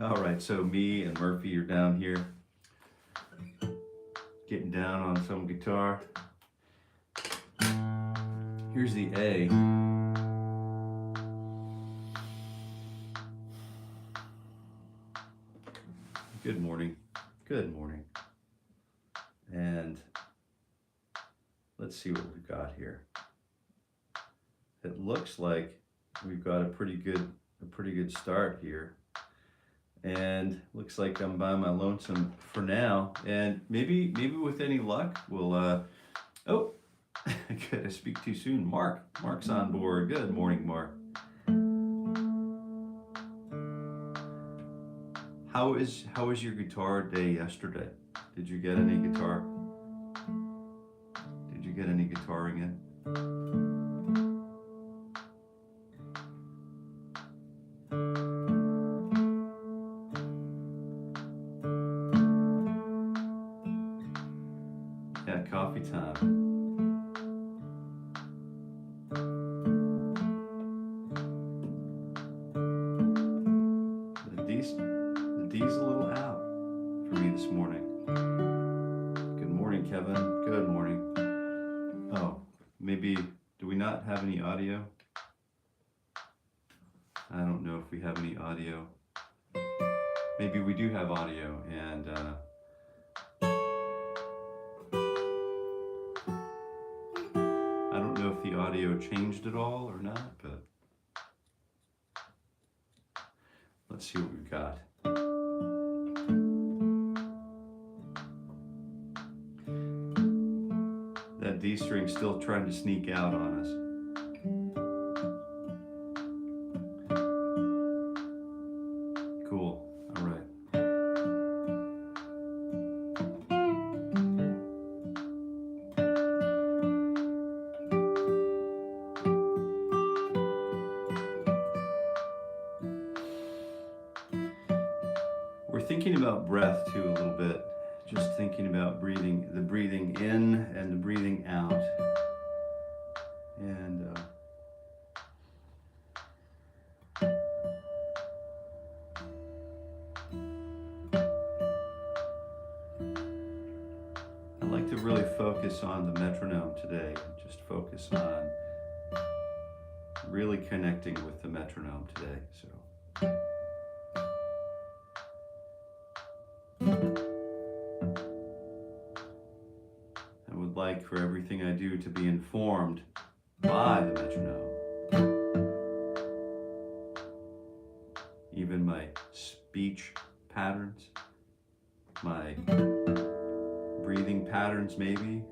All right, so me and Murphy are down here getting down on some guitar. Here's the A. Good morning. Good morning. And let's see what we've got here. It looks like we've got a pretty good start here. And looks like I'm by my lonesome for now. And maybe with any luck, we'll, oh, good, I speak too soon. Mark's on board. Good morning, Mark. How was your guitar day yesterday? Did you get any guitar? Did you get any guitaring in? Yeah, coffee time. The D's a little out for me this morning. Good morning, Kevin. Good morning. Oh, maybe, do we not have any audio? I don't know if we have any audio. Maybe we do have audio, and I don't know if the audio changed at all or not, but let's see what we've got. That D string still trying to sneak out on us. Cool. All right. We're thinking about breath too a little bit. Just thinking about breathing, the breathing in and the breathing out. And I'd like to really focus on the metronome today. Just focus on really connecting with the metronome today. So. I would like for everything I do to be informed by the metronome. Even my speech patterns, my breathing patterns maybe.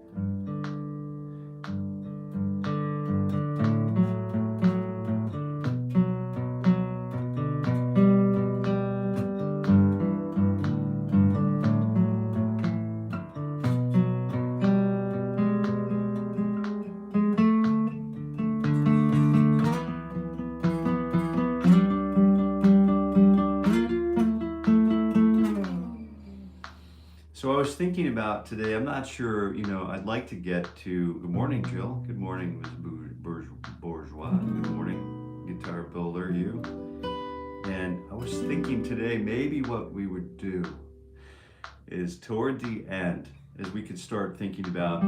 So I was thinking about today, I'm not sure, I'd like to get to, good morning, Jill. Good morning, Ms. Bourgeois. Good morning, guitar builder, you. And I was thinking today, maybe what we would do is toward the end, as we could start thinking about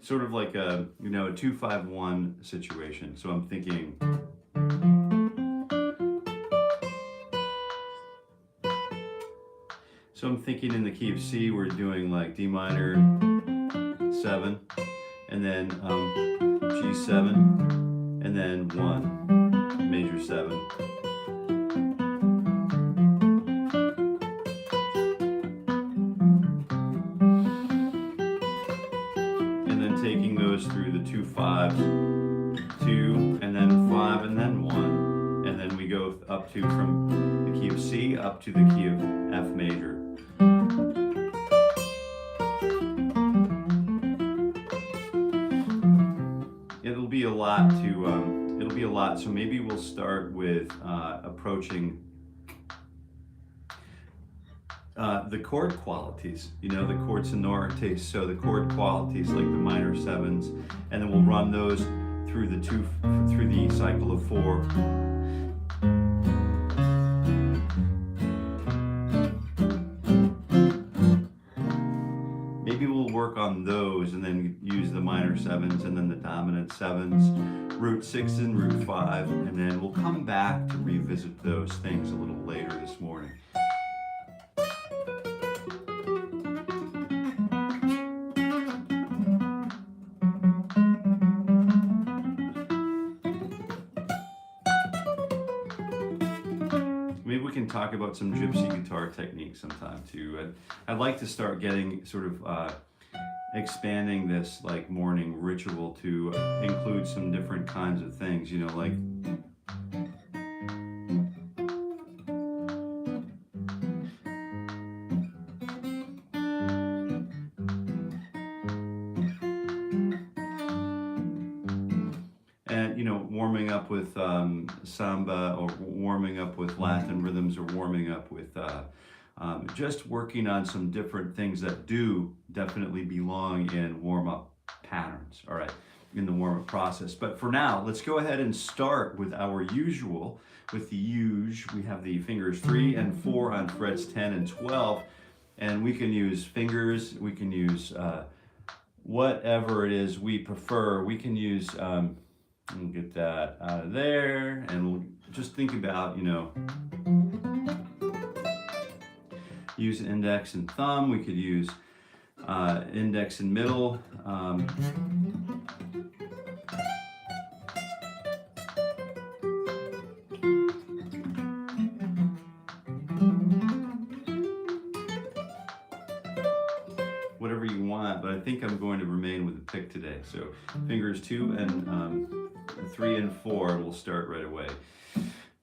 sort of like a 2-5-1 situation. So I'm thinking, in the key of C, we're doing like D minor 7, and then G7, and then 1, major 7. Taking those through the 2 5s, 2, and then 5, and then 1, and then we go both up to from the key of C up to the key of F major. It'll be a lot to, it'll be a lot, so maybe we'll start with approaching the chord qualities, you know, the chord sonorities, so the chord qualities like the minor sevens, and then we'll run those through the cycle of 4. Maybe we'll work on those and then use the minor sevens and then the dominant sevens, root 6 and root 5, and then we'll come back to revisit those things a little later this morning. Maybe we can talk about some gypsy guitar techniques sometime too. I'd like to start getting sort of expanding this like morning ritual to include some different kinds of things, you know, like warming up with samba, or warming up with Latin rhythms, or warming up with just working on some different things that do definitely belong in warm-up patterns, all right, in the warm-up process. But for now, let's go ahead and start with our usual. With the we have the fingers 3 and 4 on frets 10 and 12, and we can use fingers, we can use whatever it is we prefer. We can use we'll get that out of there, and we'll just think about, you know, use index and thumb. We could use index and middle. Whatever you want, but I think I'm going to remain with the pick today. So fingers 2 and 3 and 4, we'll start right away.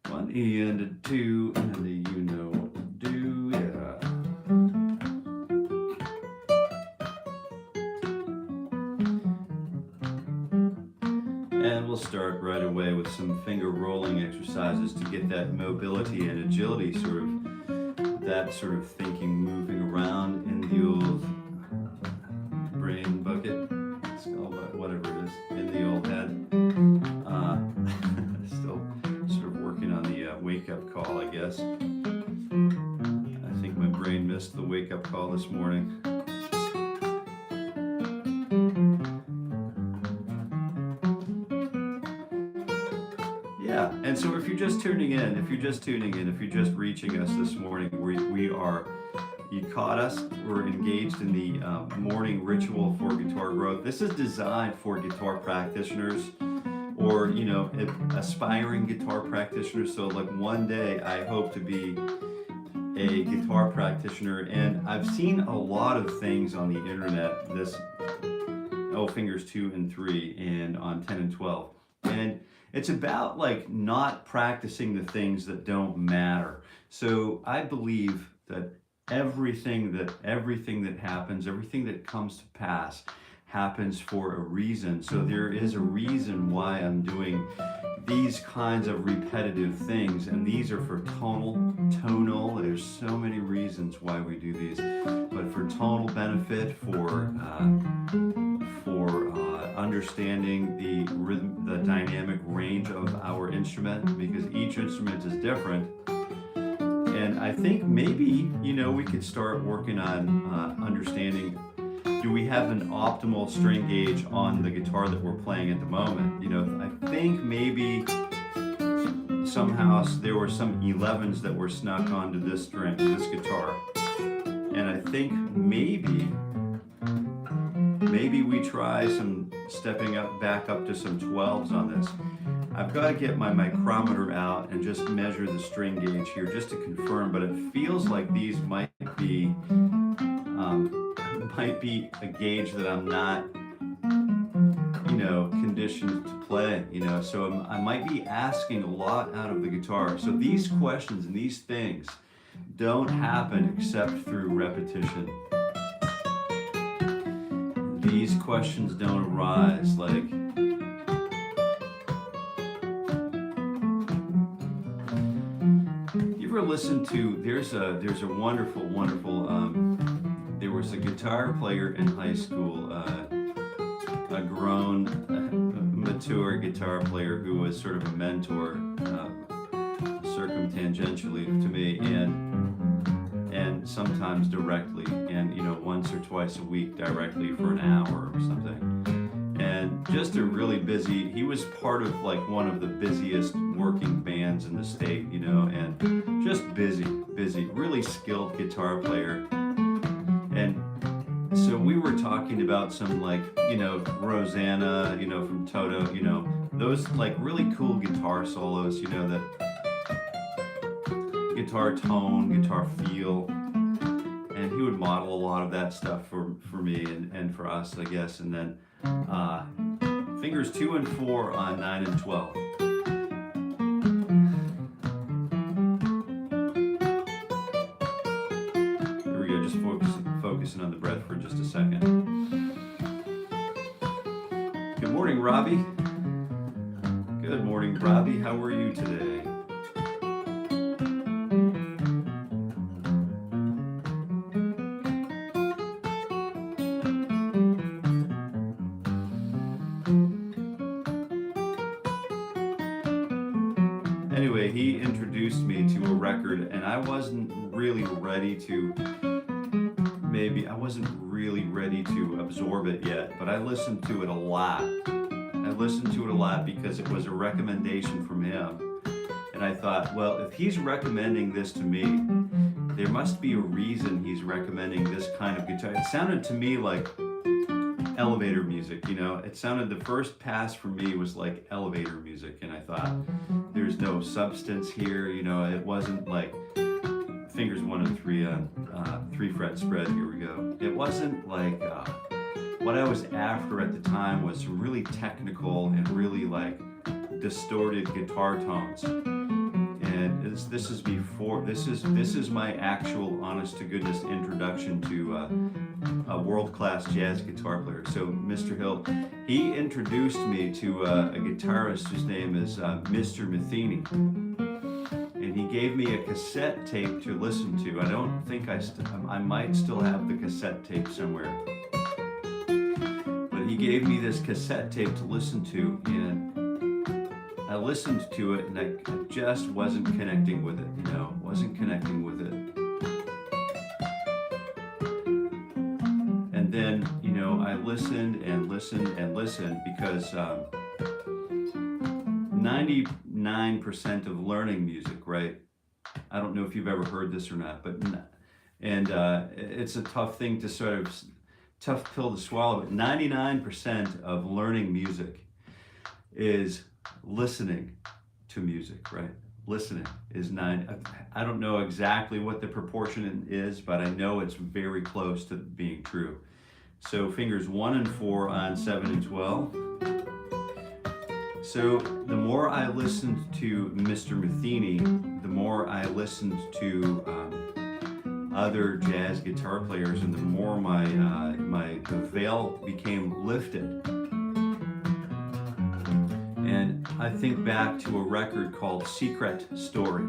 1 E and a 2 and a you know what to do, yeah. And we'll start right away with some finger rolling exercises to get that mobility and agility, sort of that sort of thinking moving around in the old brain bucket, skull, whatever it is, in the old head. Still sort of working on the wake-up call, I guess. I think my brain missed the wake-up call this morning. Yeah, and so if you're just tuning in, if you're just reaching us this morning, we are, you caught us, we're engaged in the morning ritual for guitar growth. This is designed for guitar practitioners, or, you know, aspiring guitar practitioners. So like one day I hope to be a guitar practitioner, and I've seen a lot of things on the internet, this, fingers 2 and 3 and on 10 and 12. And it's about like not practicing the things that don't matter. So I believe that everything that happens, everything that comes to pass happens for a reason. So there is a reason why I'm doing these kinds of repetitive things, and these are for tonal. There's so many reasons why we do these, but for tonal benefit, for understanding the rhythm, the dynamic range of our instrument, because each instrument is different. And I think maybe, you know, we could start working on understanding, do we have an optimal string gauge on the guitar that we're playing at the moment? You know, I think maybe somehow there were some 11s that were snuck onto this string, this guitar. And I think maybe we try some stepping back up to some 12s on this. I've got to get my micrometer out and just measure the string gauge here just to confirm, but it feels like these might be a gauge that I'm not you know, conditioned to play, you know, so I might be asking a lot out of the guitar. So these questions and these things don't happen except through repetition. These questions don't arise like, you ever listen to, there's a wonderful, there was a guitar player in high school, a grown, mature guitar player who was sort of a mentor, circumtangentially to me, and sometimes directly, and you know, once or twice a week directly for an hour or something. And just a really busy, he was part of like one of the busiest working bands in the state, you know, and just busy, really skilled guitar player. And so we were talking about some like, you know, Rosanna, you know, from Toto, you know, those like really cool guitar solos, you know, that guitar tone, guitar feel. And he would model a lot of that stuff for me and for us, I guess. And then fingers 2 and 4 on 9 and 12. Here we go, just focusing on the breath for just a second. Good morning, Robbie. Good morning, Robbie. How are you today? Anyway, he introduced me to a record, and I wasn't really ready to, I wasn't really ready to absorb it yet, but I listened to it a lot. I listened to it a lot because it was a recommendation from him. And I thought, well, if he's recommending this to me, there must be a reason he's recommending this kind of guitar. It sounded to me like elevator music, you know? It sounded, the first pass for me was like elevator music, and I thought, there's no substance here, you know? It wasn't like fingers 1 and 3 on 3 fret spread, here we go. It wasn't like, what I was after at the time was some really technical and really like distorted guitar tones. And this is my actual honest to goodness introduction to a world-class jazz guitar player. So Mr. Hill, he introduced me to a guitarist whose name is Mr. Matheny. And he gave me a cassette tape to listen to. I don't think I might still have the cassette tape somewhere. But he gave me this cassette tape to listen to, and I listened to it, and I just wasn't connecting with it, you know, wasn't connecting with it. And then, you know, I listened and listened and listened because 99% of learning music, right? I don't know if you've ever heard this or not, but, and it's a tough thing to sort of, tough pill to swallow, but 99% of learning music is listening to music, right? Listening is 9. I don't know exactly what the proportion is, but I know it's very close to being true. So fingers 1 and 4 on 7 and 12. So the more I listened to Mr. Matheny, the more I listened to other jazz guitar players, and the more the veil became lifted. And I think back to a record called Secret Story.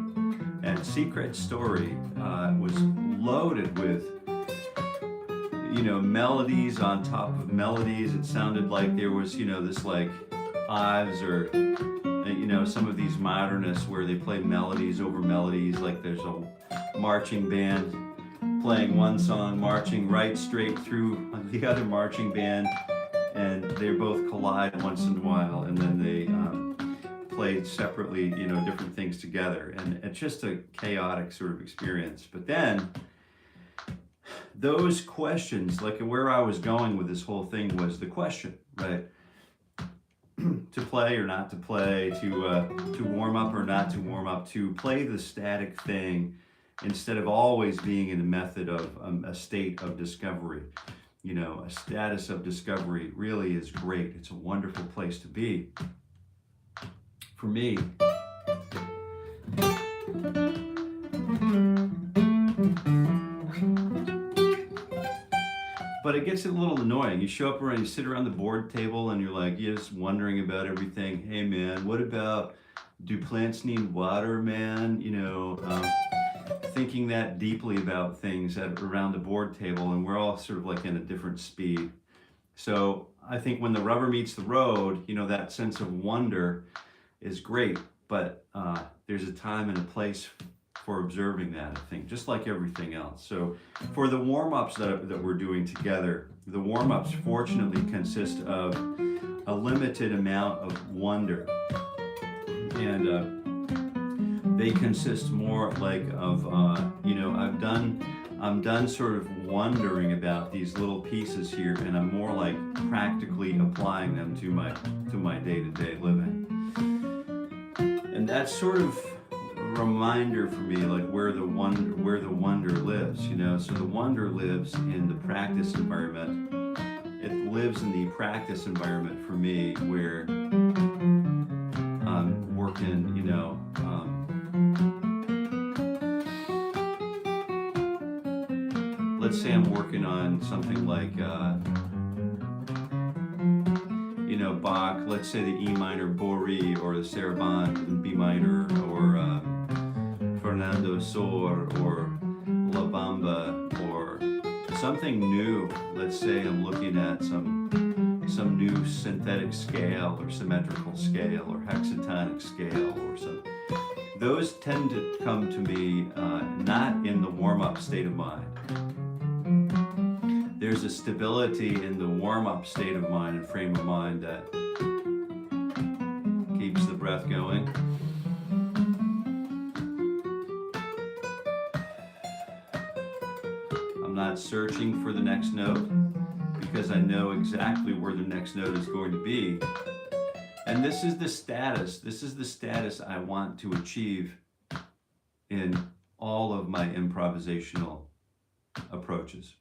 And Secret Story was loaded with, you know, melodies on top of melodies. It sounded like there was, you know, this like 𝗍𝘆𝗆, or, you know, some of these modernists where they play melodies over melodies, like there's a marching band playing one song, marching right straight through the other marching band, and they both collide once in a while, and then they played separately, you know, different things together, and it's just a chaotic sort of experience. But then those questions, like where I was going with this whole thing was the question, right? To play or not to play, to warm up or not to warm up, to play the static thing instead of always being in a method of a state of discovery. you know, a status of discovery really is great. It's a wonderful place to be. For me, but it gets a little annoying. You show up around, you sit around the board table and you're like, you're just wondering about everything. Hey man, what about, do plants need water, man? You know, thinking that deeply about things around the board table, and we're all sort of like in a different speed. So I think when the rubber meets the road, you know, that sense of wonder is great, but there's a time and a place for observing that, I think, just like everything else. So for the warm-ups that we're doing together, the warm-ups fortunately consist of a limited amount of wonder. And they consist more like of, you know, I'm done sort of wondering about these little pieces here, and I'm more like practically applying them to my day-to-day living. And that's sort of a reminder for me, like where the wonder lives, you know. So the wonder lives in the practice environment. It lives in the practice environment for me, where I'm working, you know, let's say I'm working on something like, you know, Bach, let's say the E minor Bourrée, or the Sarabande in B minor, or Fernando Sor, or La Bamba, or something new. Let's say I'm looking at some new synthetic scale, or symmetrical scale, or hexatonic scale, or something. Those tend to come to me not in the warm-up state of mind. There's a stability in the warm-up state of mind and frame of mind that keeps the breath going. I'm not searching for the next note, because I know exactly where the next note is going to be. And this is the status I want to achieve in all of my improvisational approaches.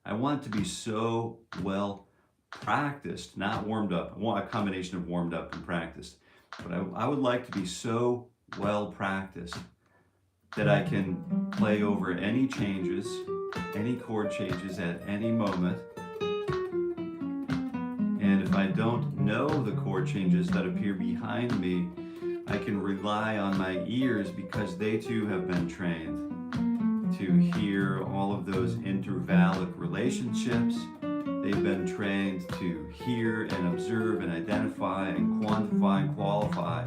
I want to be so well practiced, not warmed up. I want a combination of warmed up and practiced. But I would like to be so well practiced that I can play over any changes, any chord changes at any moment. And if I don't know the chord changes that appear behind me, I can rely on my ears, because they too have been trained to hear all of those intervallic relationships. They've been trained to hear and observe and identify and quantify and qualify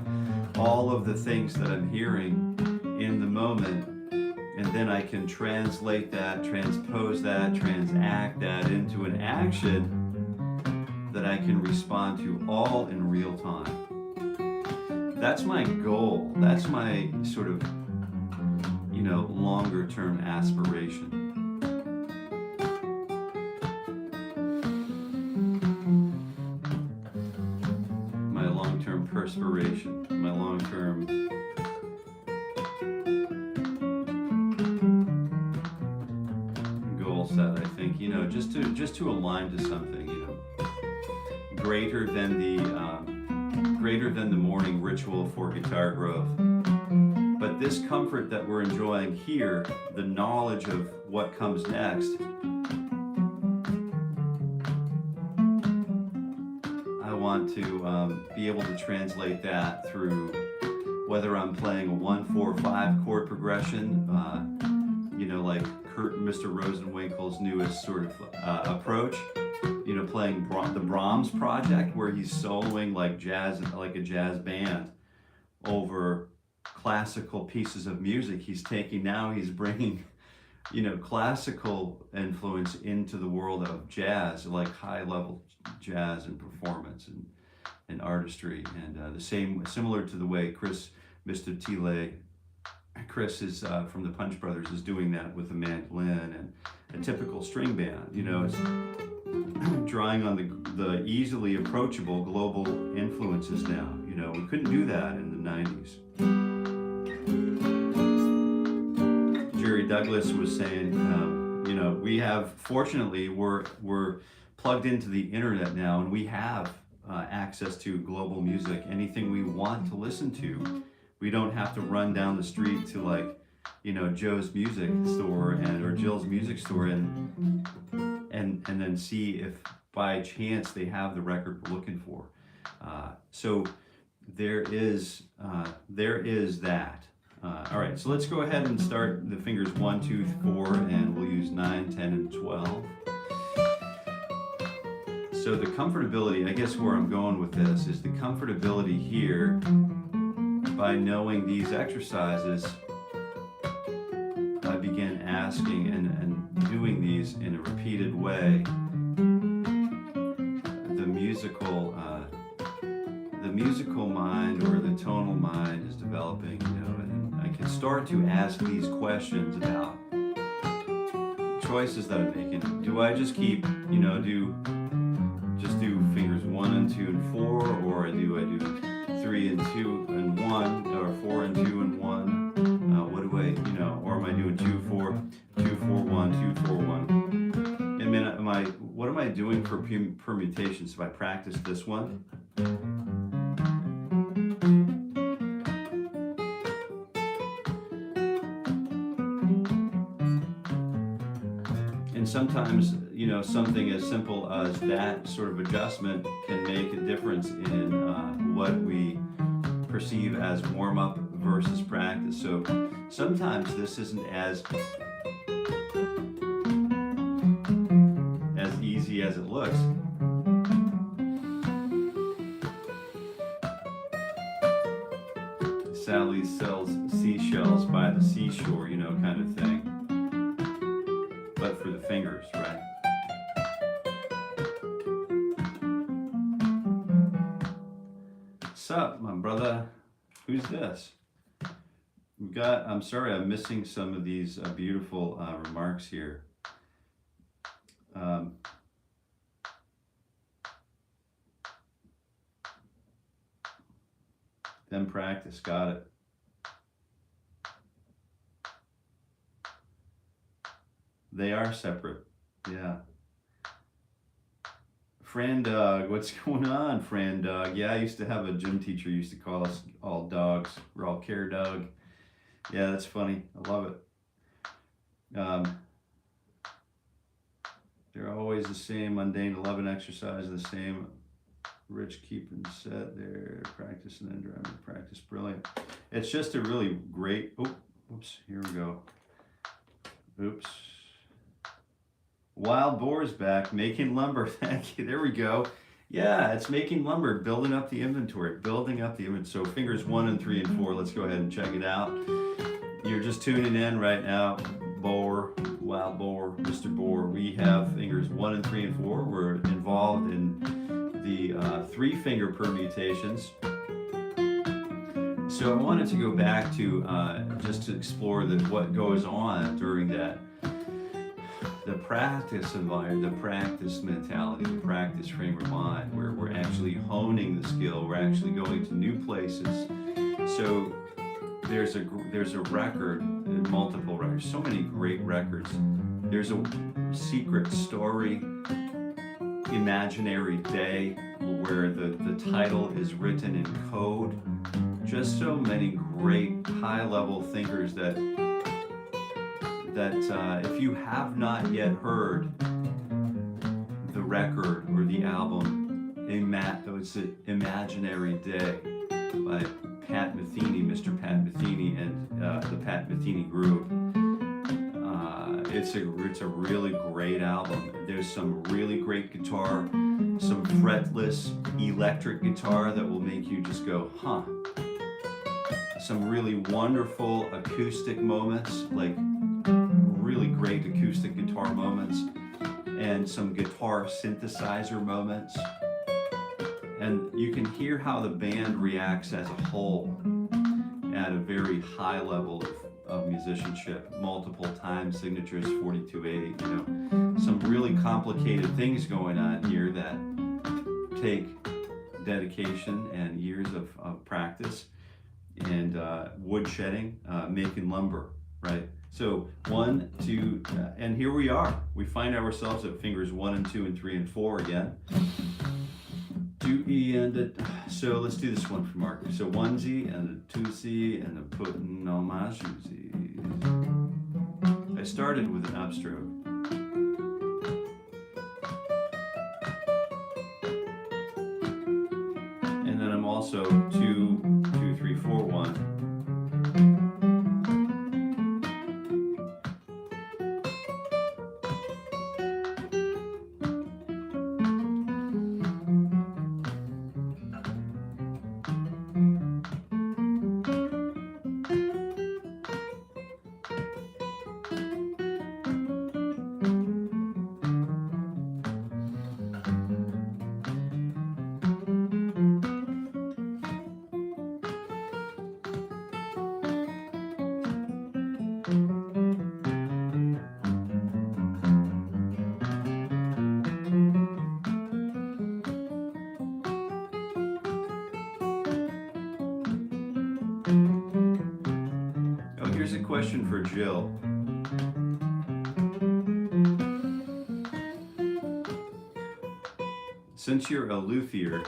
all of the things that I'm hearing in the moment. And then I can translate that, transpose that, transact that into an action that I can respond to all in real time. That's my goal. That's my sort of, you know, longer term aspiration. My long-term perspiration, my long-term goal set, I think, you know, just to align to something, you know, greater than the morning ritual for guitar growth. But this comfort that we're enjoying here, the knowledge of what comes next, I want to be able to translate that through whether I'm playing a 1-4-5 chord progression, you know, like Mr. Rosenwinkel's newest sort of approach, you know, playing the Brahms project, where he's soloing like jazz, like a jazz band over classical pieces of music. He's bringing, you know, classical influence into the world of jazz, like high level jazz and performance and artistry, and similar to the way Mr. Thiele, Chris is from the Punch Brothers, is doing that with a mandolin and a typical string band. You know, it's drawing on the easily approachable global influences now. You know, we couldn't do that in the 90s. Jerry Douglas was saying, you know, know, we have, fortunately, we're plugged into the internet now, and we have access to global music. Anything we want to listen to, we don't have to run down the street to, like, you know, Joe's music store or Jill's music store and then see if by chance they have the record we're looking for. So there is that. All right, so let's go ahead and start the fingers 1, 2, 4, and we'll use 9, 10, and 12. So the comfortability, I guess where I'm going with this is the comfortability here by knowing these exercises. I began asking and doing these in a repeated way. The musical mind or the tonal mind is developing, you know, and I can start to ask these questions about choices that I'm making. Do I just keep, you know, do fingers 1 and 2 and 4, or do I do 3 and 2 and 1, or 4 and 2 and 1? What do I, you know, or am I doing 2, 4, 2, 4, 1, 2, 4, 1? I mean, what am I doing for permutations if I practice this one? And sometimes, you know, something as simple as that sort of adjustment can make a difference in what we perceive as warm-up versus practice. So sometimes this isn't as easy as it looks. Sally sells seashells by the seashore, you know, kind of thing. But for the fingers, right? Sup, my brother? Who's this? We've got, I'm sorry, I'm missing some of these beautiful remarks here. Then practice, got it. They are separate, yeah. Fran Doug, what's going on, Fran Doug? Yeah, I used to have a gym teacher who used to call us all dogs. We're all care Doug. Yeah, that's funny. I love it. They're always the same, mundane 11 exercises, the same. Rich keeping set there, practice and then driving practice. Brilliant. It's just a really great, oops, here we go. Oops. Wild Boar's back, making lumber. Thank you. There we go. Yeah, it's making lumber, building up the inventory, So fingers 1 and 3 and 4. Let's go ahead and check it out. You're just tuning in right now. Boar, Wild Boar, Mr. Boar. We have fingers 1 and 3 and 4. We're involved in the 3-finger permutations. So I wanted to go back to just to explore what goes on during that. The practice environment, the practice mentality, the practice frame of mind, where we're actually honing the skill, we're actually going to new places. So there's a record, multiple records, so many great records. There's a secret story, imaginary day, where the title is written in code. Just so many great high-level thinkers that if you have not yet heard the record or the album, it's an Imaginary Day by Pat Metheny, Mr. Pat Metheny, and the Pat Metheny Group. It's a really great album. There's some really great guitar, some fretless electric guitar that will make you just go, huh. Some really wonderful acoustic moments, like really great acoustic guitar moments, and some guitar synthesizer moments. And you can hear how the band reacts as a whole at a very high level of musicianship, multiple time signatures, 42/8, you know, some really complicated things going on here that take dedication and years of practice. And wood shedding, making lumber, right? So 1, 2, and here we are. We find ourselves at fingers 1 and 2 and 3 and 4 again. Do E and a, so let's do this one for Mark. So 1Z and a 2C and a 𝗏𝗏𝗁. I started with an upstroke. And then I'm also 2, 2, 3, 4, 1. Here's a question for Jill. Since you're a luthier,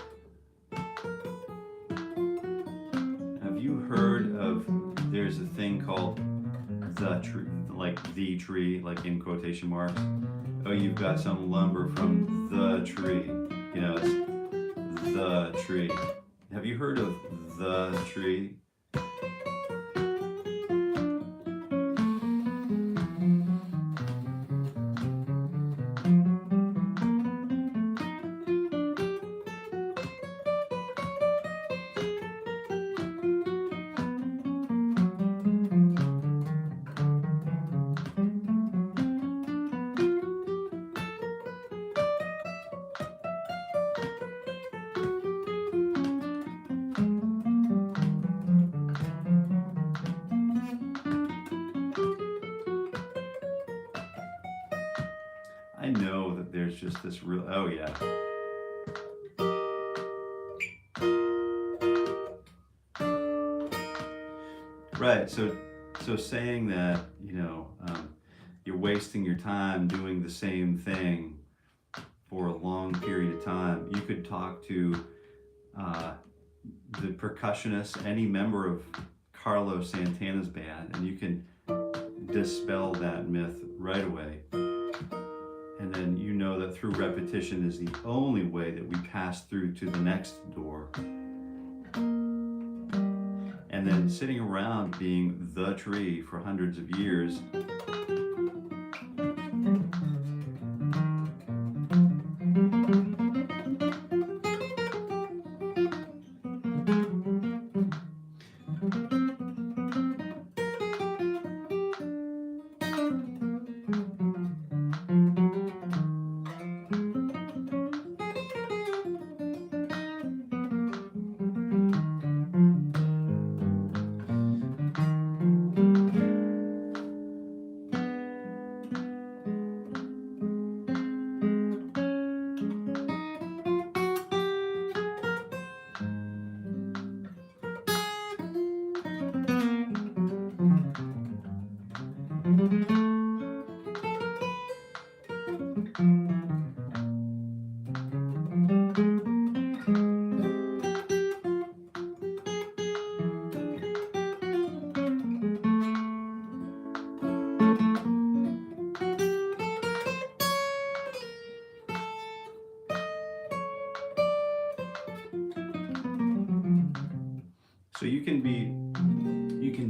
have you heard of, there's a thing called the tree, like the tree, like in quotation marks? Oh, you've got some lumber from the tree. You know, it's the tree. Have you heard of the tree? I know that there's just this real, oh yeah. Right, so saying that, you know, you're wasting your time doing the same thing for a long period of time. You could talk to the percussionist, any member of Carlos Santana's band, and you can dispel that myth right away. And then you know that through repetition is the only way that we pass through to the next door. And then sitting around being the tree for hundreds of years, so you can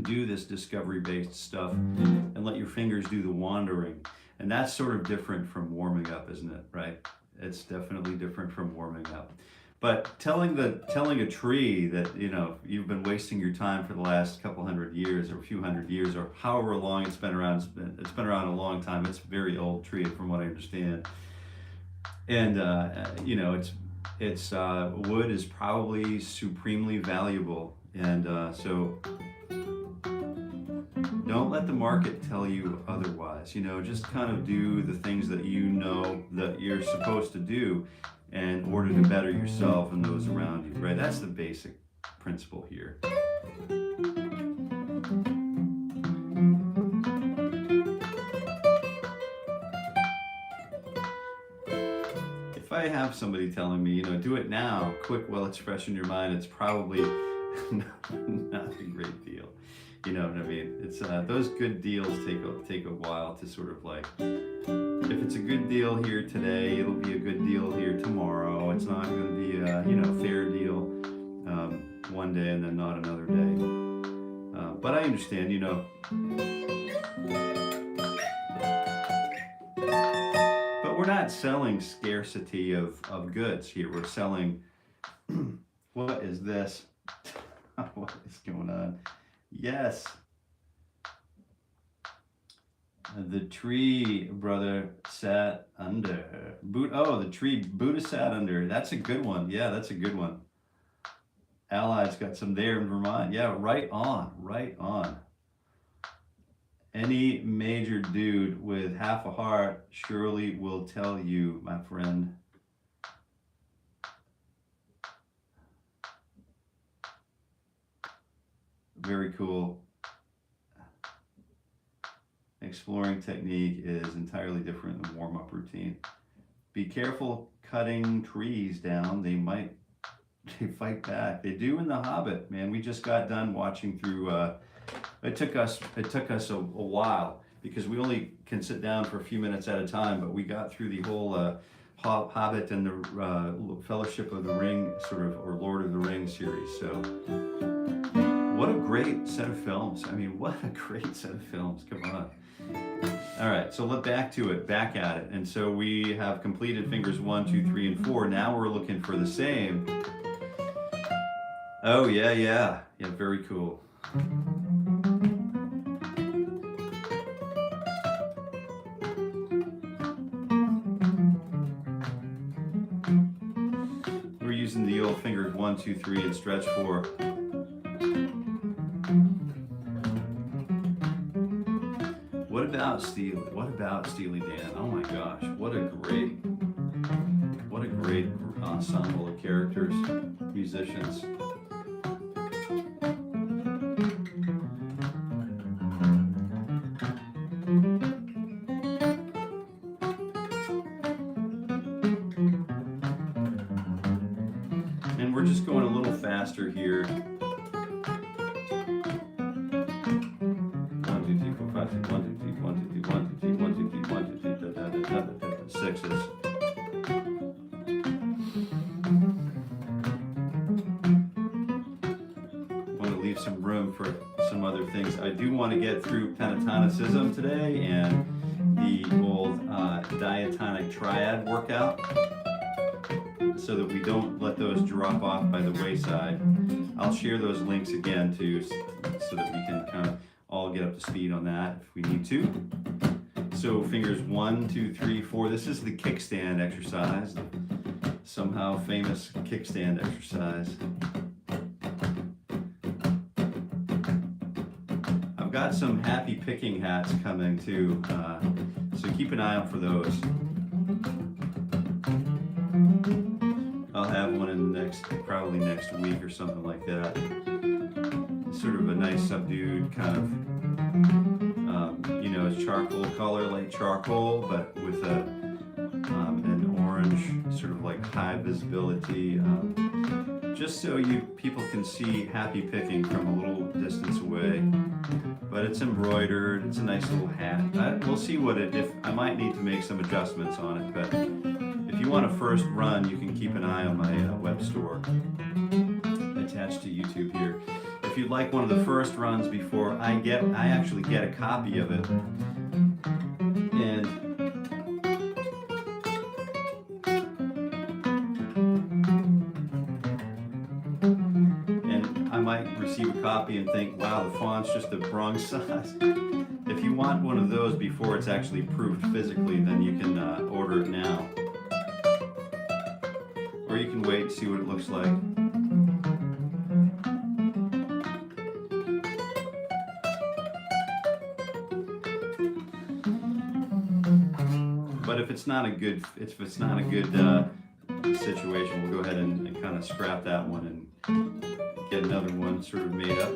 do this discovery-based stuff and let your fingers do the wandering. And that's sort of different from warming up, isn't it? Right? It's definitely different from warming up. But telling a tree that, you know, you've been wasting your time for the last couple hundred years or a few hundred years or however long it's been around, it's been around a long time. It's a very old tree from what I understand. And, you know, it's wood is probably supremely valuable. And so don't let the market tell you otherwise. You know, just kind of do the things that you know that you're supposed to do in order to better yourself and those around you, right? That's the basic principle here. I have somebody telling me, you know, do it now, quick, while it's fresh in your mind, it's probably not a great deal. You know what I mean? It's those good deals take a while to sort of like, if it's a good deal here today, it'll be a good deal here tomorrow. It's not going to be a, you know, fair deal one day and then not another day. But I understand, you know. But we're not selling scarcity of goods here. We're selling, what is this? What is going on? Yes. The tree brother sat under. The tree Buddha sat under. That's a good one. Yeah, that's a good one. Allied's got some there in Vermont. Yeah, right on, right on. Any major dude with half a heart surely will tell you, my friend. Very cool. Exploring technique is entirely different than warm-up routine. Be careful cutting trees down. They fight back. They do in The Hobbit, man. We just got done watching through. It took us a while because we only can sit down for a few minutes at a time. But we got through the whole Hobbit and the Fellowship of the Ring or Lord of the Rings series. So what a great set of films. I mean, what a great set of films. Come on. All right, so back at it. And so we have completed fingers 1, 2, 3, and 4. Now we're looking for the same. Oh, yeah, very cool. We're using the old fingers 1, 2, 3, and stretch 4. What about Steely Dan? Oh my gosh, what a great ensemble of characters, musicians. And we're just going a little faster here. 6s. Want to leave some room for some other things. I do want to get through pentatonicism today and the old diatonic triad workout, so that we don't let those drop off by the wayside. I'll share those links again too, so that we can kind of all get up to speed on that if we need to. So fingers 1, 2, 3, 4. This is the kickstand exercise, the somehow famous kickstand exercise. I've got some happy picking hats coming too, so keep an eye out for those. I'll have one in probably next week or something like that. Sort of a nice subdued kind of, charcoal color, like charcoal, but with an orange, sort of like high visibility, just so people can see happy picking from a little distance away. But it's embroidered. It's a nice little hat. We'll see if I might need to make some adjustments on it. But if you want a first run, you can keep an eye on my web store attached to YouTube here. If you'd like one of the first runs before I actually get a copy of it, and I might receive a copy and think, wow, the font's just the wrong size. If you want one of those before it's actually proofed physically, then you can order it now, or you can wait and see what it looks like. But if it's not a good situation, we'll go ahead and kind of scrap that one and get another one sort of made up.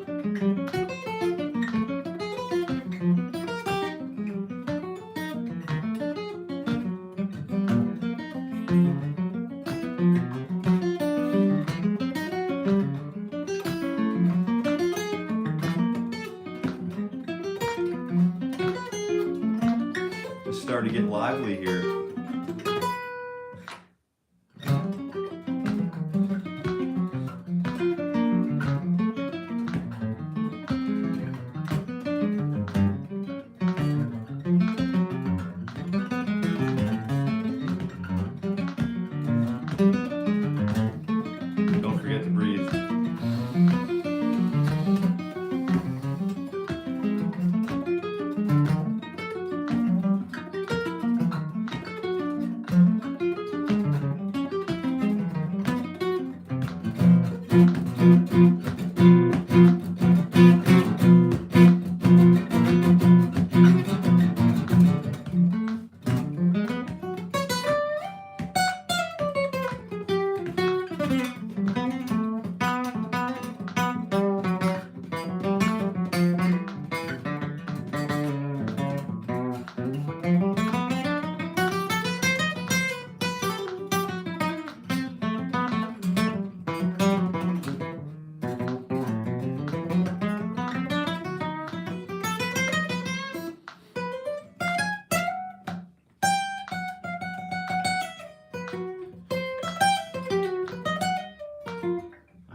starting to get lively here. Don't forget to breathe.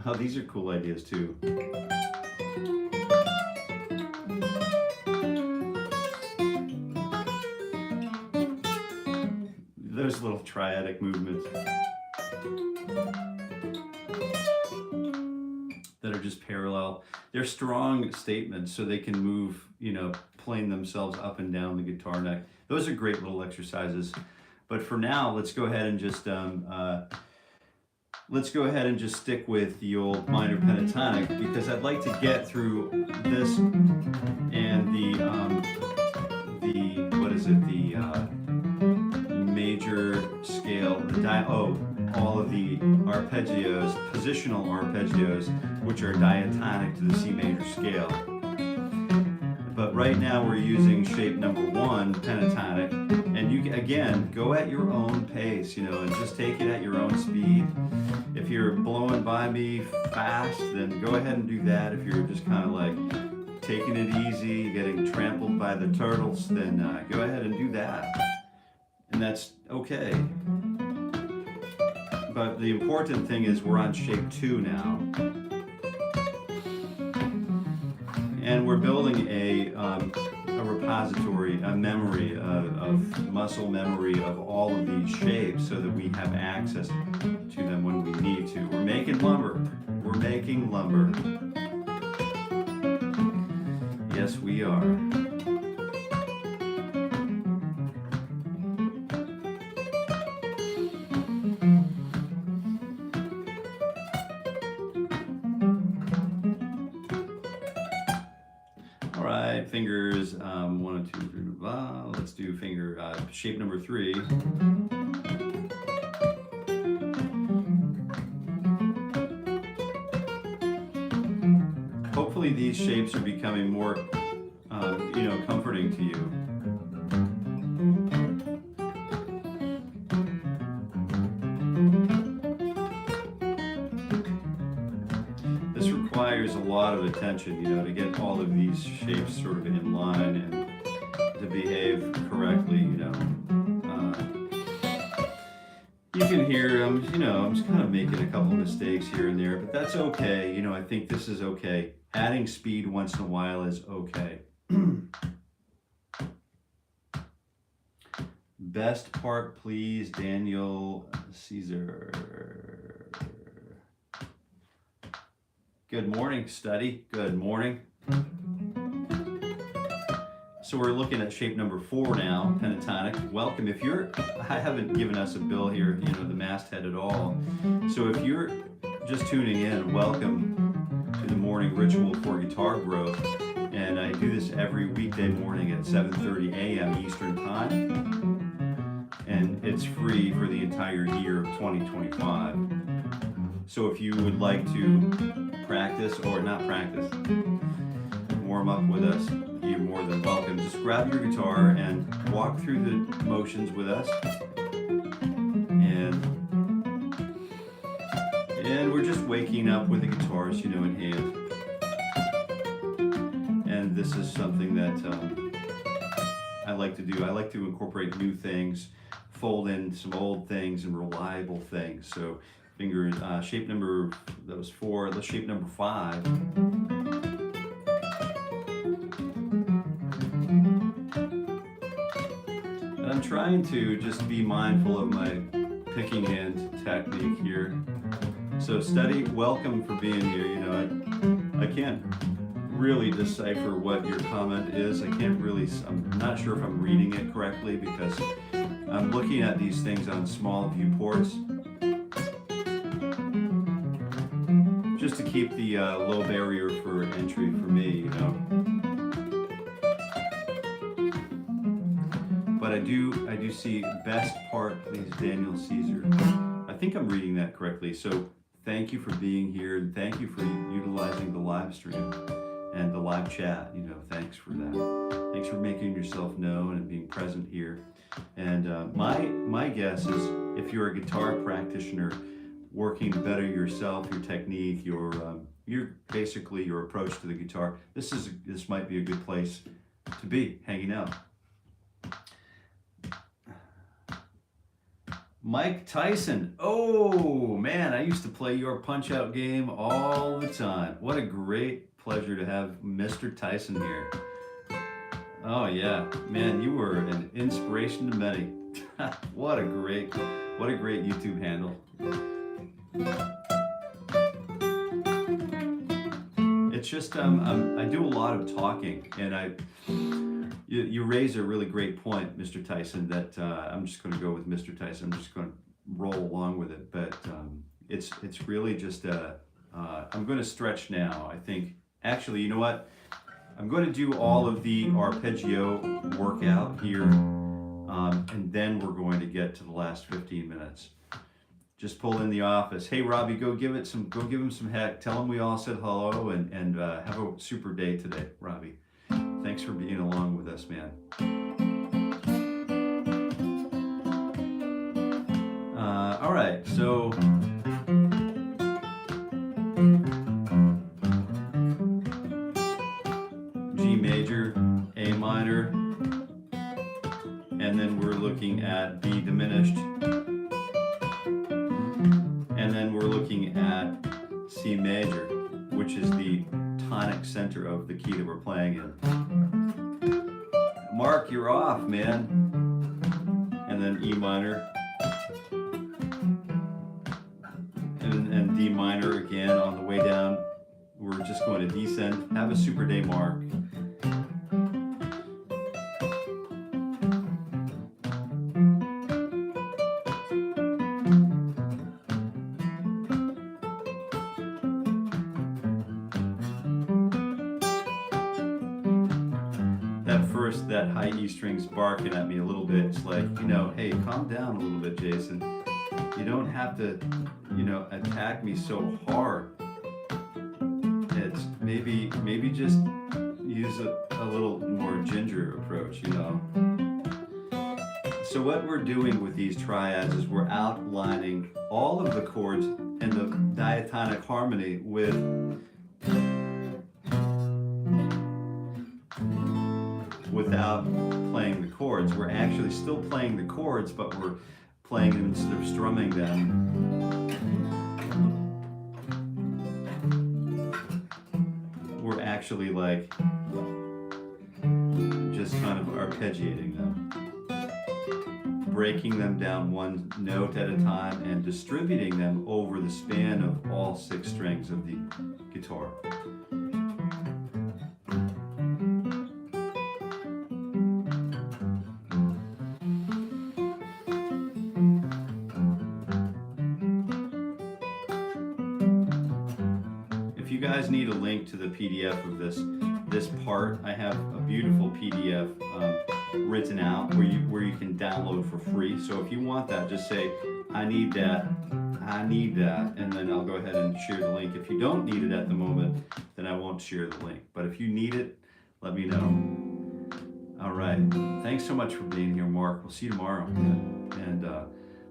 Oh, these are cool ideas too. Those little triadic movements that are just parallel. They're strong statements, so they can move, you know, playing themselves up and down the guitar neck. Those are great little exercises. But for now, let's go ahead and just stick with the old minor pentatonic, because I'd like to get through this and the major scale, all of the arpeggios, positional arpeggios, which are diatonic to the C major scale. But right now we're using shape number 1, pentatonic, and you again go at your own pace, you know, and just take it at your own speed. If you're blowing by me fast, then go ahead and do that. If you're just kind of like taking it easy, getting trampled by the turtles, then go ahead and do that. And that's okay. But the important thing is we're on shape 2 now. And we're building a repository, a memory, of muscle memory of all of these shapes so that we have access to them when we need to. We're making lumber. We're making lumber. Yes, we are. Fingers 1, 2, 3, blah. Let's do finger shape number 3. Hopefully these shapes are becoming more, you know, comforting to you. Requires a lot of attention, you know, to get all of these shapes sort of in line and to behave correctly, you know. You can hear you know, I'm just kind of making a couple mistakes here and there, but that's okay. You know, I think this is okay. Adding speed once in a while is okay. Best part, please, Daniel Caesar. Good morning, study. Good morning. So we're looking at shape number 4 now, pentatonic. Welcome. If you're, I haven't given us a bill here, you know, the masthead at all. So if you're just tuning in, welcome to the morning ritual for guitar growth. And I do this every weekday morning at 7:30 a.m. Eastern Time. And it's free for the entire year of 2025. So if you would like to practice, or not practice, warm up with us, you're more than welcome. Just grab your guitar and walk through the motions with us. And we're just waking up with the guitars, you know, in hand. And this is something that I like to do. I like to incorporate new things, fold in some old things and reliable things. So finger shape number, that was 4, let's shape number 5. And I'm trying to just be mindful of my picking hand technique here. So Steady, welcome for being here. You know, I can't really decipher what your comment is. I'm not sure if I'm reading it correctly because I'm looking at these things on small viewports. Just to keep the low barrier for entry for me, you know. But I do see best part, please, Daniel Caesar. I think I'm reading that correctly. So thank you for being here, and thank you for utilizing the live stream and the live chat. You know, thanks for that. Thanks for making yourself known and being present here. And my guess is, if you're a guitar practitioner working to better yourself, your technique, your basically your approach to the guitar, this might be a good place to be hanging out. Mike Tyson. Oh man, I used to play your Punch-Out game all the time. What a great pleasure to have Mr. Tyson here. Oh yeah, man, you were an inspiration to many. What a great YouTube handle. It's just I do a lot of talking, and you raise a really great point, Mr. Tyson, that I'm just going to go with Mr. Tyson. I'm just going to roll along with it, but it's really just I'm going to stretch now. I think, actually, you know what? I'm going to do all of the arpeggio workout here, and then we're going to get to the last 15 minutes. Just pull in the office. Hey, Robbie, go give him some heck. Tell him we all said hello, and have a super day today, Robbie. Thanks for being along with us, man. All right, so G major, A minor, and then we're looking at B diminished, and then we're looking at C major, which is the tonic center of the key that we're playing in. Mark, you're off, man. And then E minor. And D minor again on the way down. We're just going to descend. Have a super day, Mark. That high E string's barking at me a little bit. It's like, you know, hey, calm down a little bit, Jason. You don't have to, you know, attack me so hard. It's maybe just use a little more ginger approach, you know. So what we're doing with these triads is we're outlining all of the chords and the diatonic harmony without playing the chords. We're actually still playing the chords, but we're playing them instead of strumming them. We're actually like just kind of arpeggiating them, breaking them down one note at a time and distributing them over the span of all 6 strings of the guitar. Need a link to the PDF of this part. I have a beautiful PDF written out where you can download for free. So if you want that, just say, I need that, and then I'll go ahead and share the link. If you don't need it at the moment, then I won't share the link. But if you need it, let me know. All right. Thanks so much for being here, Mark. We'll see you tomorrow. And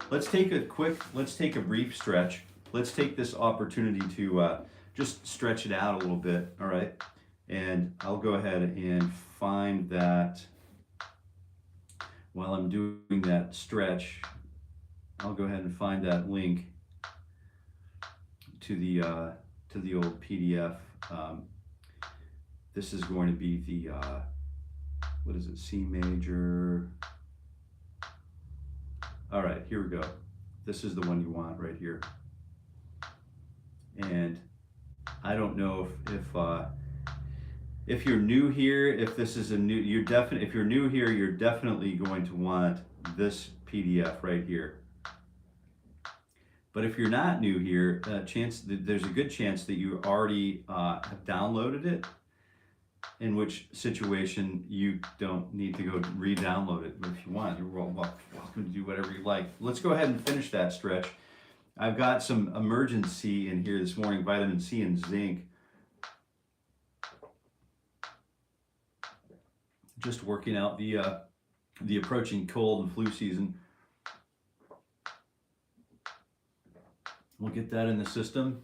let's take a brief stretch. Let's take this opportunity to just stretch it out a little bit, all right? And I'll go ahead and find that while I'm doing that stretch, I'll go ahead and find that link to the old PDF. This is going to be the what is it? C major. All right, here we go. This is the one you want right here. And I don't know if you're new here, if this is a new, if you're new here, you're definitely going to want this PDF right here. But if you're not new here, there's a good chance that you already have downloaded it, in which situation you don't need to go re-download it. But if you want, you're welcome to do whatever you like. Let's go ahead and finish that stretch. I've got some emergency in here this morning, vitamin C and zinc. Just working out the approaching cold and flu season. We'll get that in the system,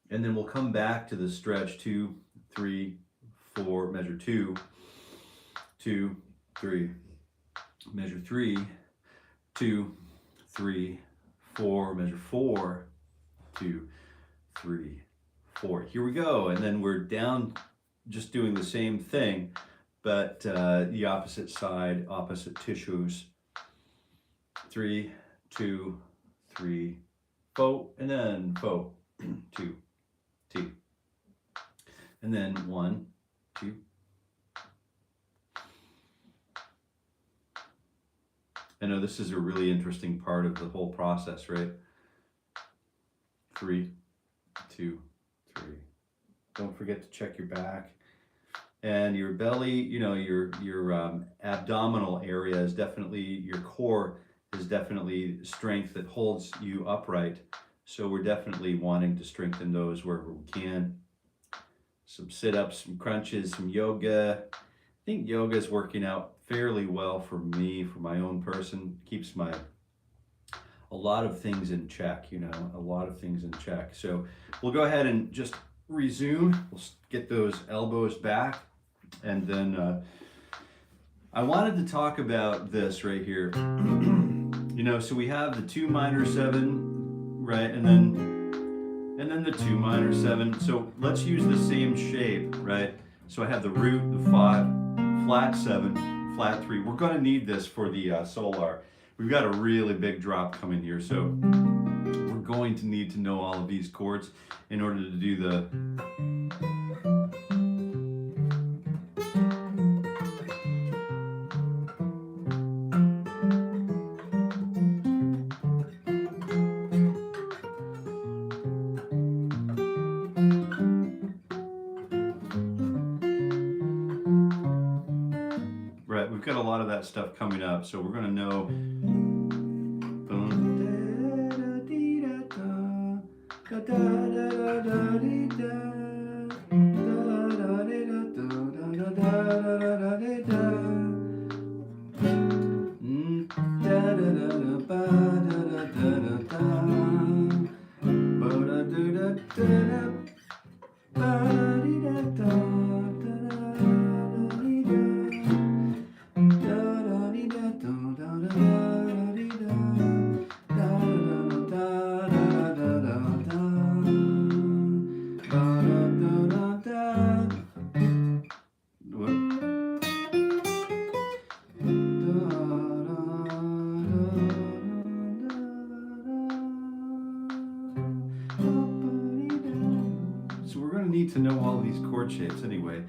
and then we'll come back to the stretch 2, 3, 4, measure 2, 2, 3, measure 3, 2, 3, 4, measure 4, 2, 3, 4. Here we go, and then we're down, just doing the same thing, but the opposite side, opposite tissues. 3, 2, 3, 4, and then 4, 2, 2, and then 1, 2. I know this is a really interesting part of the whole process, right? 3, 2, 3. Don't forget to check your back and your belly. You know, your abdominal area is definitely, your core is definitely strength that holds you upright. So we're definitely wanting to strengthen those wherever we can. Some sit-ups, some crunches, some yoga. I think yoga is working out fairly well for me, for my own person. Keeps a lot of things in check, you know, a lot of things in check. So we'll go ahead and just resume. We'll get those elbows back. And then I wanted to talk about this right here. You know, so we have the 2 minor 7, right? And then the 2 minor 7. So let's use the same shape, right? So I have the root, the 5, flat 7, flat 3. We're going to need this for the solar. We've got a really big drop coming here, so we're going to need to know all of these chords in order to do the we've got a lot of that stuff coming up, so we're going to know. To know all of these chord shapes anyway.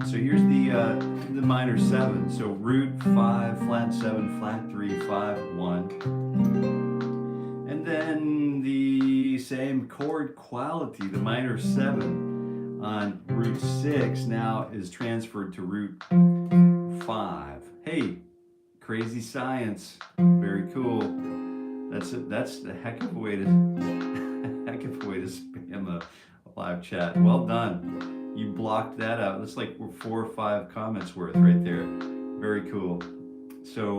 So here's the minor 7. So root 5, flat 7, flat 3, 5, 1. And then the same chord quality, the minor 7 on root 6 now is transferred to root 5. Hey, crazy science. Very cool. That's a heck of a way to spam a live chat. Well done. You blocked that out. That's like 4 or 5 comments worth right there. Very cool. So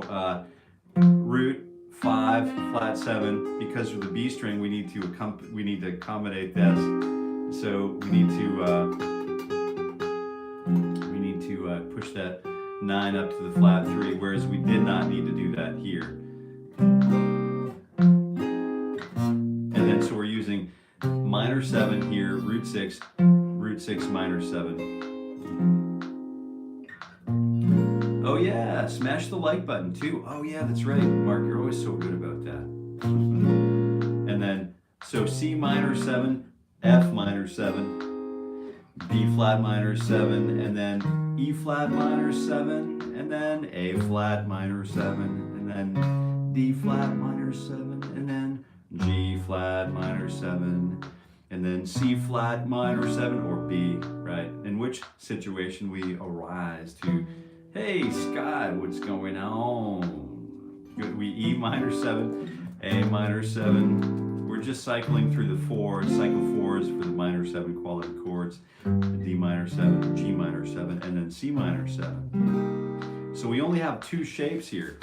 root 5, flat 7. Because of the B string, we need to accommodate this. So we need to push that 9 up to the flat 3, whereas we did not need to do that here. And then so we're using minor 7 here, root 6, minor 7. Oh yeah, smash the like button too. Oh yeah, that's right. Mark, you're always so good about that. And then, so C minor 7, F minor 7, B flat minor 7, and then E flat minor 7, and then A flat minor 7, and then D flat minor 7, and then G flat minor 7, and then C flat minor 7, or B, right? In which situation we arise to, hey, Sky, what's going on? Good, we E minor 7, A minor 7. We're just cycling through the 4s, cycle 4s for the minor 7 quality chords, D minor 7, G minor 7, and then C minor 7. So we only have 2 shapes here.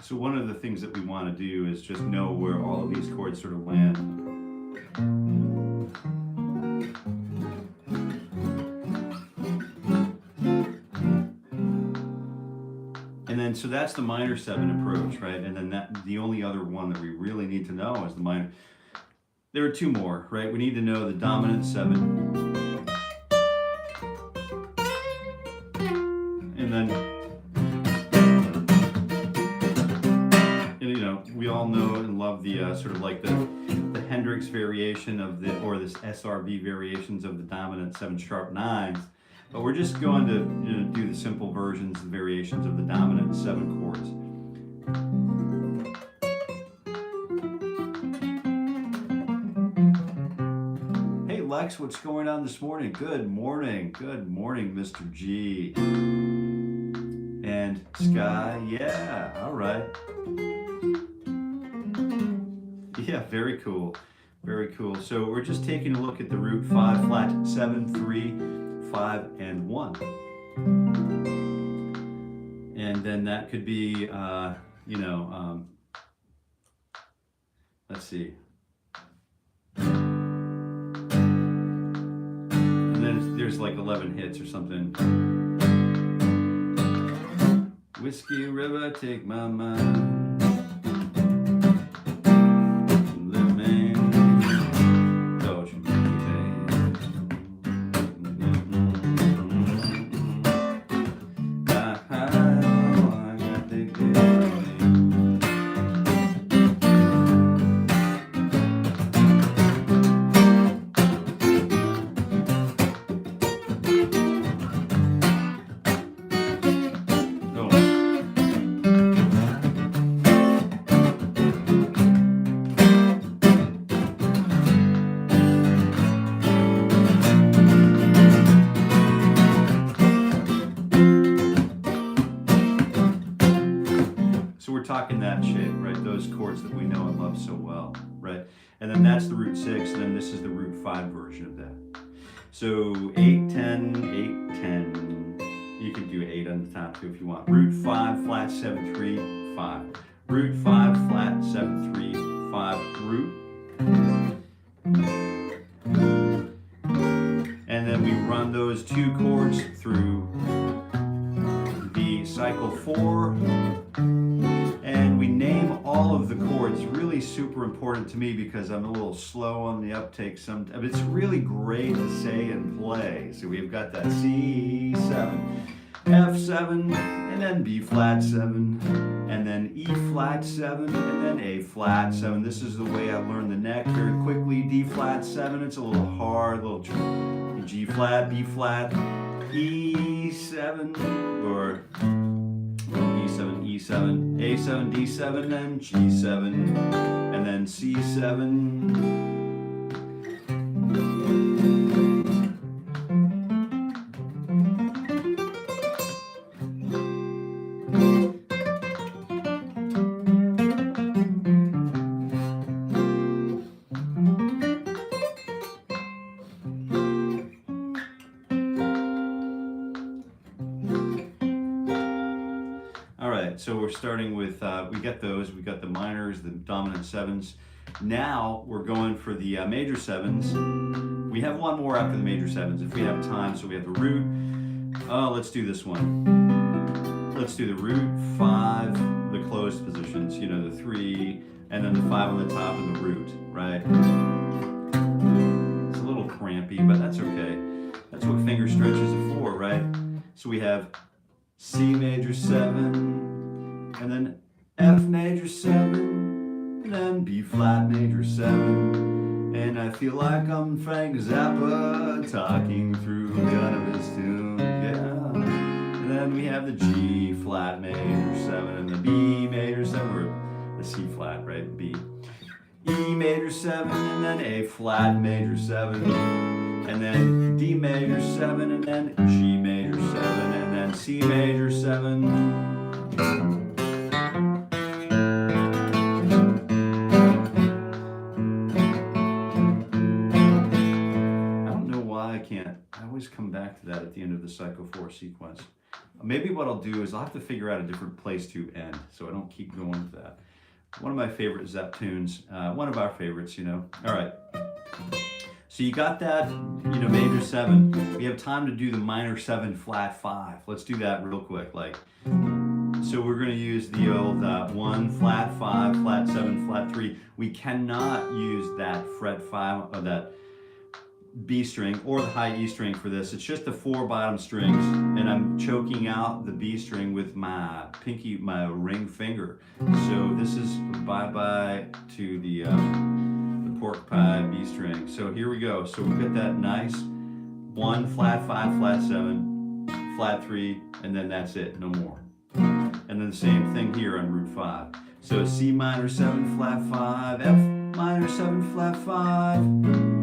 So one of the things that we want to do is just know where all of these chords sort of land. And then, so that's the minor 7 approach, right? And then the only other one that we really need to know is the minor. There are 2 more, right? We need to know the dominant 7. And then, we all know and love the sort of like the Hendrix variation of the, or this SRB variations of the dominant 7 sharp 9s. But we're just going to do the simple versions, the variations of the dominant 7 chords. Hey Lex, what's going on this morning? Good morning, Mr. G. And Sky, yeah, all right. Yeah, very cool, very cool. So we're just taking a look at the root 5 flat 7, 3, 5, and 1. And then that could be, let's see. And then there's like 11 hits or something. Whiskey River, take my mind. Talking that shape, right? Those chords that we know and love so well, right? And then that's the root 6, and then this is the root 5 version of that. So 8, 10, 8, 10. You can do 8 on the top too if you want. Root 5, flat 7, 3, 5. root 5, flat, 7, 3, 5, root. And then we run those two chords through the cycle 4. And we name all of the chords. Really super important to me because I'm a little slow on the uptake. But it's really great to say and play. So we've got that C7, F7, and then B flat 7, and then E flat 7, and then A flat 7. This is the way I learned the neck very quickly. D flat 7, it's a little hard, a little G flat, B flat, E7, or B7, E7, A7, D7, and G7, and then C7. So we're starting with, we got those, we got the minors, the dominant 7s. Now we're going for the major 7s. We have one more after the major 7s if we have time. So we have the root. Let's do this one. Let's do the root 5, the closed positions, you know, the 3, and then the 5 on the top of the root, right? It's a little crampy, but that's okay. That's what finger stretches are for, right? So we have C major 7, and then F major 7, and then B flat major 7. And I feel like I'm Frank Zappa talking through none of his tune, yeah. And then we have the G flat major 7, and the B major 7, or the C flat, right, B. E major 7, and then A flat major 7, and then D major 7, and then G major 7, and then C major 7. I always come back to that at the end of the cycle 4 sequence. Maybe what I'll do is I'll have to figure out a different place to end so I don't keep going with that. One of my favorite Zepp tunes, one of our favorites, you know. All right. So you got that, you know, major 7. We have time to do the minor 7 flat 5. Let's do that real quick. So we're going to use the old 1 flat 5, flat 7, flat 3. We cannot use that fret 5 or that B string or the high E string for this. It's just the 4 bottom strings, and I'm choking out the B string with my pinky, my ring finger. So this is bye-bye to the pork pie B string. So here we go. So we've got that nice 1 flat 5, flat 7, flat 3, and then that's it, no more. And then the same thing here on root 5. So C minor 7, flat 5, F minor 7, flat 5.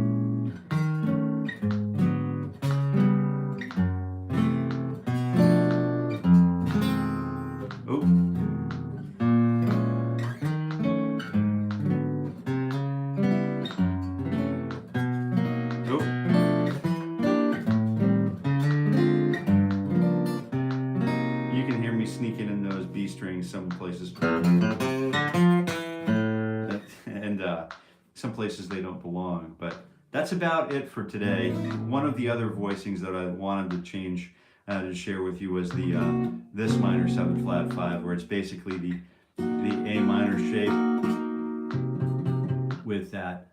Some places, and some places they don't belong. But that's about it for today. One of the other voicings that I wanted to change to share with you was the this minor 7 flat 5, where it's basically the A minor shape with that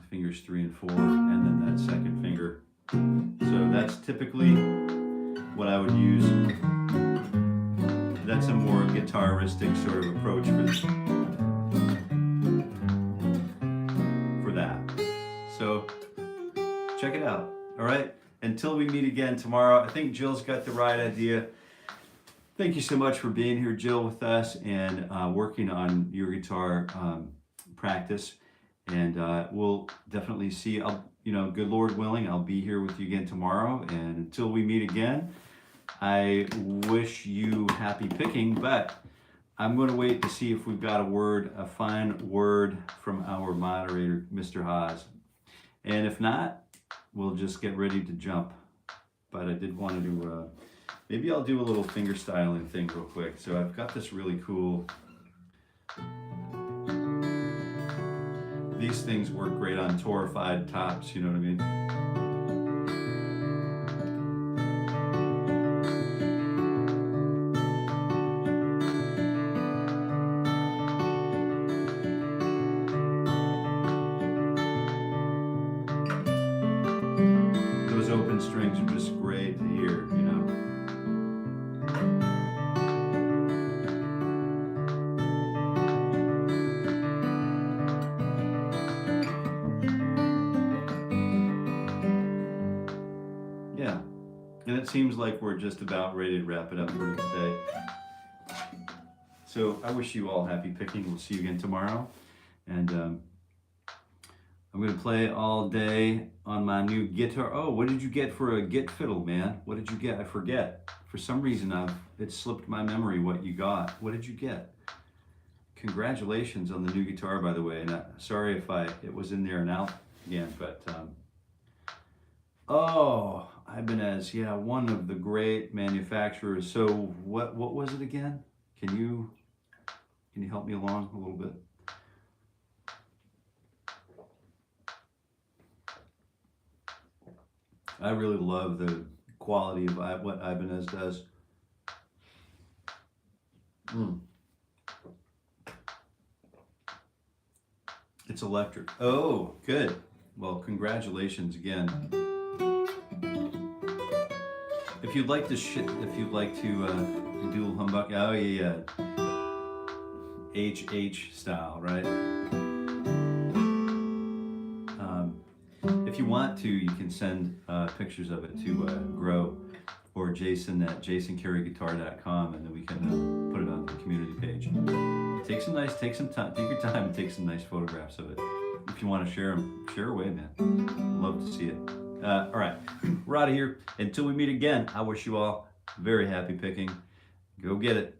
fingers 3 and 4, and then that second finger. So that's typically what I would use. That's a more guitaristic sort of approach for that. So check it out. All right. Until we meet again tomorrow, I think Jill's got the right idea. Thank you so much for being here, Jill, with us and working on your guitar practice. And we'll definitely see. Good Lord willing, I'll be here with you again tomorrow. And until we meet again, I wish you happy picking, but I'm going to wait to see if we've got a fine word from our moderator, Mr. Haas. And if not, we'll just get ready to jump. But I did want to do, maybe I'll do a little finger styling thing real quick. So I've got this really cool These things work great on torified tops, you know what I mean? Those open strings are just great to hear, you know? Yeah, and it seems like we're just about ready to wrap it up for today. So I wish you all happy picking. We'll see you again tomorrow. And I'm going to play all day on my new guitar. Oh, what did you get for a git fiddle, man? What did you get? I forget. For some reason, it slipped my memory what you got. What did you get? Congratulations on the new guitar, by the way. And sorry if it was in there and out again, but oh, Ibanez, yeah, one of the great manufacturers. So what was it again? Can you help me along a little bit? I really love the quality of what Ibanez does. It's electric. Oh, good. Well, congratulations again. If you'd like to do 𝗚𝘆𝗆𝗆, oh yeah, HH style, right? If you want to, you can send pictures of it to Grow or Jason at 𝗍𝗆𝗆𝗃𝗃𝗃𝗃.com, and then we can put it on the community page. Take your time and take some nice photographs of it. If you want to share them, share away, man. Love to see it. All right, we're out of here. Until we meet again, I wish you all very happy picking. Go get it.